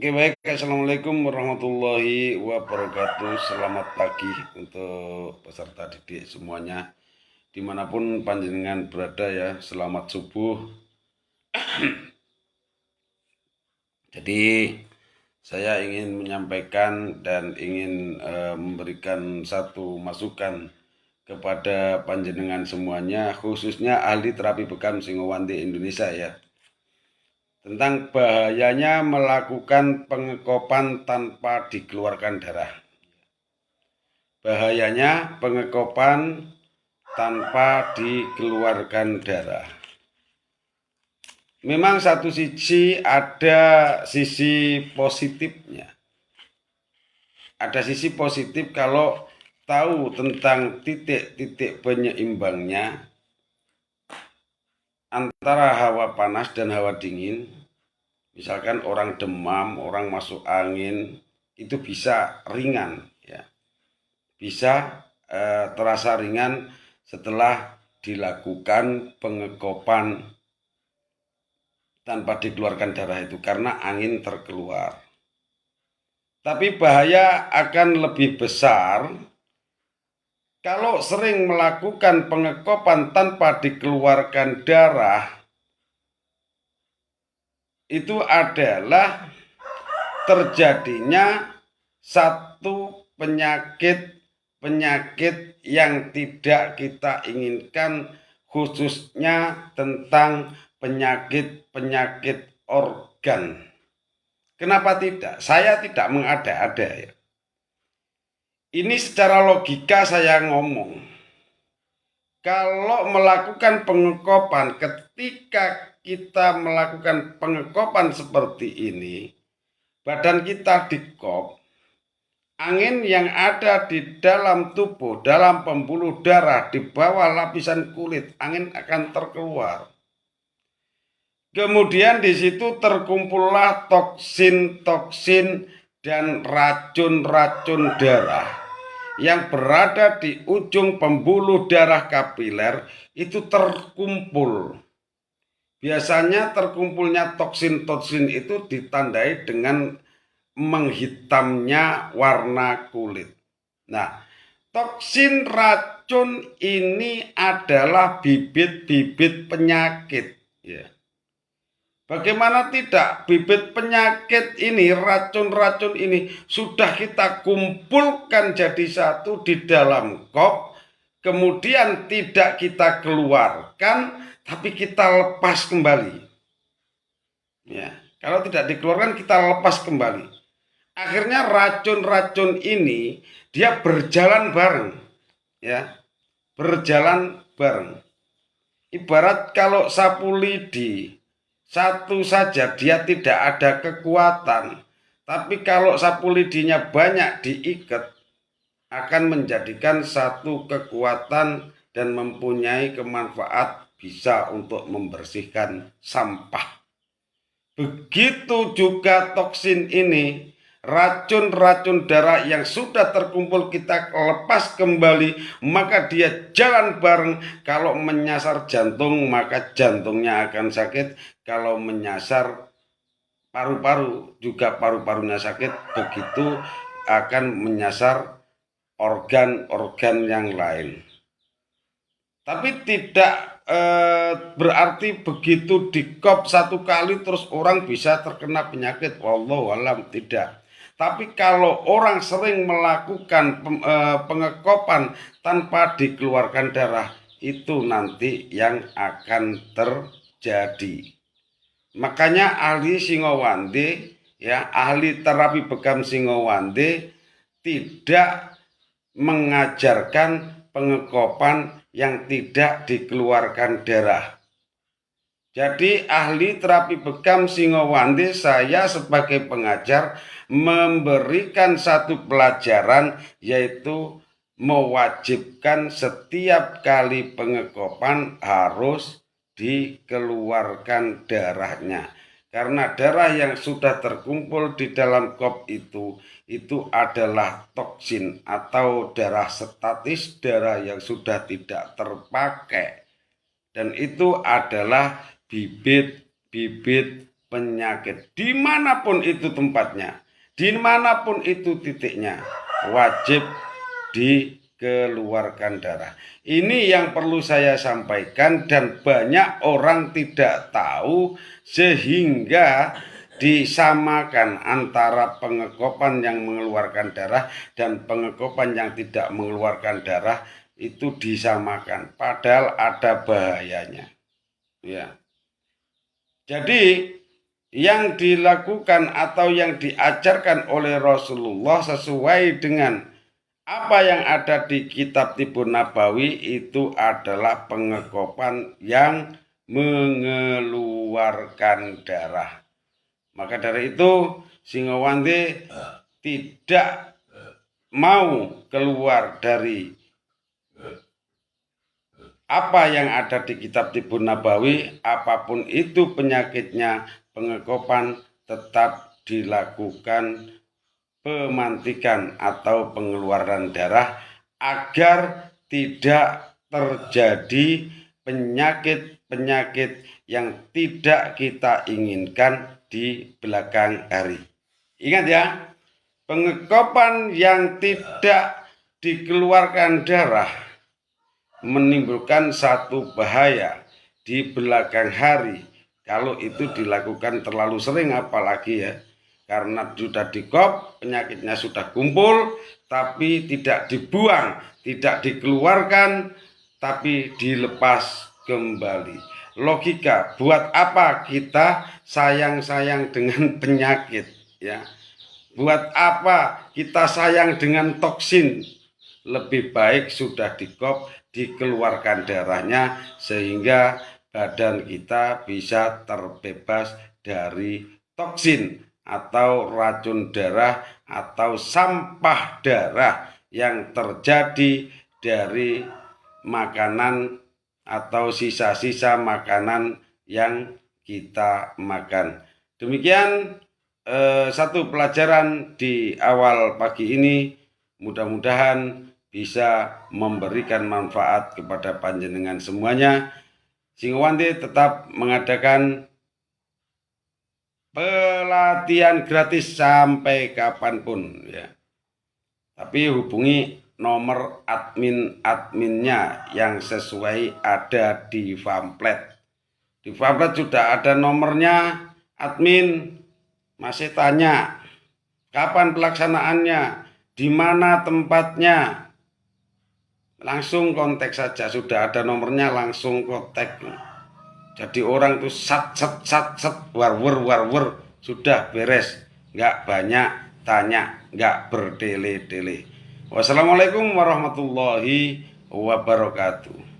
Oke baik, Assalamualaikum warahmatullahi wabarakatuh. Selamat pagi untuk peserta didik semuanya, dimanapun panjenengan berada ya. Selamat subuh. Jadi saya ingin menyampaikan dan ingin memberikan satu masukan kepada panjenengan semuanya, khususnya ahli terapi bekam Singowandi Indonesia ya, tentang bahayanya melakukan pengekopan tanpa dikeluarkan darah. Bahayanya pengekopan tanpa dikeluarkan darah. Memang satu sisi ada sisi positifnya. Ada sisi positif kalau tahu tentang titik-titik penyeimbangnya antara hawa panas dan hawa dingin. Misalkan orang demam, orang masuk angin, itu bisa ringan ya. Bisa terasa ringan setelah dilakukan pengekopan tanpa dikeluarkan darah itu karena angin terkeluar. Tapi bahaya akan lebih besar kalau sering melakukan pengekopan tanpa dikeluarkan darah. Itu adalah terjadinya satu penyakit yang tidak kita inginkan, khususnya tentang penyakit organ. Kenapa tidak? Saya tidak mengada-ada ya. Ini secara logika saya ngomong. Kalau melakukan pengekopan, ketika kita melakukan pengekopan seperti ini, badan kita dikop, angin yang ada di dalam tubuh, dalam pembuluh darah, di bawah lapisan kulit, angin akan terkeluar. Kemudian di situ terkumpullah toksin-toksin dan racun-racun darah yang berada di ujung pembuluh darah kapiler itu terkumpul. Biasanya terkumpulnya toksin-toksin itu ditandai dengan menghitamnya warna kulit. Nah, toksin racun ini adalah bibit-bibit penyakit ya. Bagaimana tidak, bibit penyakit ini, racun-racun ini sudah kita kumpulkan jadi satu di dalam kop, kemudian tidak kita keluarkan, tapi kita lepas kembali. Ya, kalau tidak dikeluarkan kita lepas kembali. Akhirnya racun-racun ini dia berjalan bareng, ya, berjalan bareng. Ibarat kalau sapu lidi satu saja dia tidak ada kekuatan, tapi kalau sapu lidinya banyak diikat akan menjadikan satu kekuatan dan mempunyai kemanfaat bisa untuk membersihkan sampah. Begitu juga toksin ini, racun-racun darah yang sudah terkumpul kita lepas kembali, maka dia jalan bareng. Kalau menyasar jantung maka jantungnya akan sakit, kalau menyasar paru-paru juga paru-parunya sakit, begitu akan menyasar organ-organ yang lain. Tapi tidak berarti begitu dikop satu kali terus orang bisa terkena penyakit. Wallahu alam, tidak. Tapi kalau orang sering melakukan pengekopan tanpa dikeluarkan darah, itu nanti yang akan terjadi. Makanya ahli Singowandi ya, ahli terapi bekam Singowandi tidak mengajarkan pengekopan yang tidak dikeluarkan darah. Jadi ahli terapi bekam Singowandi, saya sebagai pengajar memberikan satu pelajaran, yaitu mewajibkan setiap kali pengekopan harus dikeluarkan darahnya. Karena darah yang sudah terkumpul di dalam kop itu adalah toksin atau darah statis, darah yang sudah tidak terpakai. Dan itu adalah bibit-bibit penyakit. Dimanapun itu tempatnya, dimanapun itu titiknya, wajib dikeluarkan darah. Ini yang perlu saya sampaikan dan banyak orang tidak tahu sehingga disamakan antara pengekopan yang mengeluarkan darah dan pengekopan yang tidak mengeluarkan darah, itu disamakan, padahal ada bahayanya. Ya. Jadi yang dilakukan atau yang diajarkan oleh Rasulullah sesuai dengan apa yang ada di kitab Tibun Nabawi itu adalah pengekopan yang mengeluarkan darah. Maka dari itu Singowande tidak mau keluar dari apa yang ada di kitab Tibun Nabawi. Apapun itu penyakitnya, pengekopan tetap dilakukan pemantikan atau pengeluaran darah agar tidak terjadi penyakit-penyakit yang tidak kita inginkan di belakang hari. Ingat ya, pengekopan yang tidak dikeluarkan darah menimbulkan satu bahaya di belakang hari kalau itu dilakukan terlalu sering, apalagi ya, karena sudah dikop, penyakitnya sudah kumpul, tapi tidak dibuang, tidak dikeluarkan, tapi dilepas kembali. Logika, buat apa kita sayang-sayang dengan penyakit? Ya, buat apa kita sayang dengan toksin? Lebih baik sudah dikop, dikeluarkan darahnya, sehingga badan kita bisa terbebas dari toksin atau racun darah atau sampah darah yang terjadi dari makanan atau sisa-sisa makanan yang kita makan. Demikian satu pelajaran di awal pagi ini, mudah-mudahan bisa memberikan manfaat kepada panjenengan semuanya. Singowande tetap mengadakan pelatihan gratis sampai kapanpun ya. Tapi hubungi nomor adminnya yang sesuai ada di pamflet. Di pamflet sudah ada nomornya. Admin masih tanya kapan pelaksanaannya, di mana tempatnya, langsung kontak saja. Sudah ada nomornya, langsung kontak. Jadi orang tuh sat war sudah beres, nggak banyak tanya, nggak bertele-tele. Wassalamualaikum warahmatullahi wabarakatuh.